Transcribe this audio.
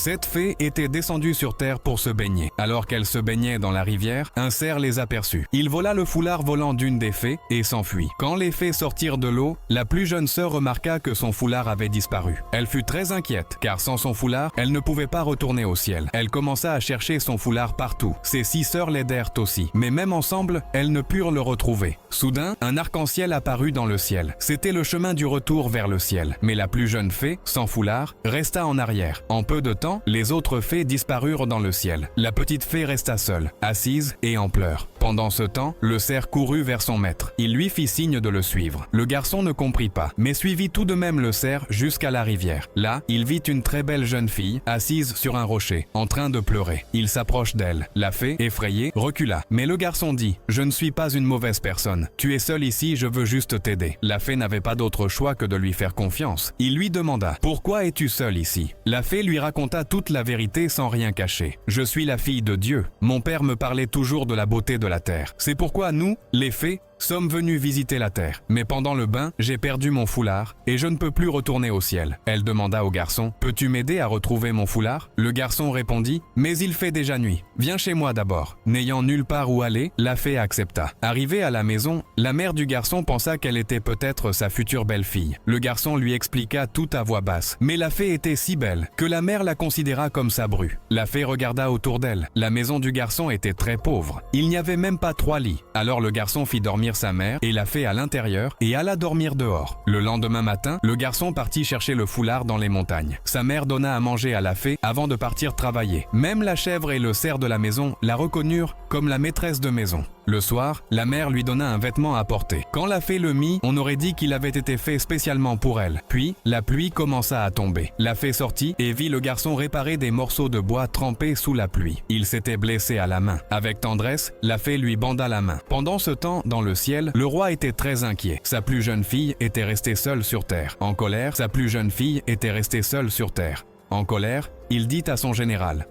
7 fées étaient descendues sur terre pour se baigner. Alors qu'elles se baignaient dans la rivière, un cerf les aperçut. Il vola le foulard volant d'une des fées et s'enfuit. Quand les fées sortirent de l'eau, la plus jeune sœur remarqua que son foulard avait disparu. Elle fut très inquiète, car sans son foulard, elle ne pouvait pas retourner au ciel. Elle commença à chercher son foulard partout. Ses 6 sœurs l'aidèrent aussi, mais même ensemble, elles ne purent le retrouver. Soudain, un arc-en-ciel apparut dans le ciel. C'était le chemin du retour vers le ciel. Mais la plus jeune fée, sans foulard, resta en arrière. En peu de temps, les autres fées disparurent dans le ciel. La petite fée resta seule, assise et en pleurs. Pendant ce temps, le cerf courut vers son maître. Il lui fit signe de le suivre. Le garçon ne comprit pas, mais suivit tout de même le cerf jusqu'à la rivière. Là, il vit une très belle jeune fille, assise sur un rocher, en train de pleurer. Il s'approche d'elle. La fée, effrayée, recula. Mais le garçon dit « Je ne suis pas une mauvaise personne. Tu es seul ici, je veux juste t'aider. » La fée n'avait pas d'autre choix que de lui faire confiance. Il lui demanda « Pourquoi es-tu seul ici ?» La fée lui raconta toute la vérité sans rien cacher. « Je suis la fille de Dieu. Mon père me parlait toujours de la beauté de la terre. C'est pourquoi nous, les fées, sommes venus visiter la terre. Mais pendant le bain, j'ai perdu mon foulard et je ne peux plus retourner au ciel. » Elle demanda au garçon « Peux-tu m'aider à retrouver mon foulard ?» Le garçon répondit « Mais il fait déjà nuit. Viens chez moi d'abord. » N'ayant nulle part où aller, la fée accepta. Arrivée à la maison, la mère du garçon pensa qu'elle était peut-être sa future belle-fille. Le garçon lui expliqua tout à voix basse. Mais la fée était si belle que la mère la considéra comme sa bru. La fée regarda autour d'elle. La maison du garçon était très pauvre. Il n'y avait même pas 3 lits. Alors le garçon fit dormir sa mère et la fée à l'intérieur et alla dormir dehors. Le lendemain matin, le garçon partit chercher le foulard dans les montagnes. Sa mère donna à manger à la fée avant de partir travailler. Même la chèvre et le cerf de la maison la reconnurent comme la maîtresse de maison. Le soir, la mère lui donna un vêtement à porter. Quand la fée le mit, on aurait dit qu'il avait été fait spécialement pour elle. Puis, la pluie commença à tomber. La fée sortit et vit le garçon réparer des morceaux de bois trempés sous la pluie. Il s'était blessé à la main. Avec tendresse, la fée lui banda la main. Pendant ce temps, dans le ciel, le roi était très inquiet. Sa plus jeune fille était restée seule sur terre. En colère, sa plus jeune fille était restée seule sur terre. En colère, il dit à son général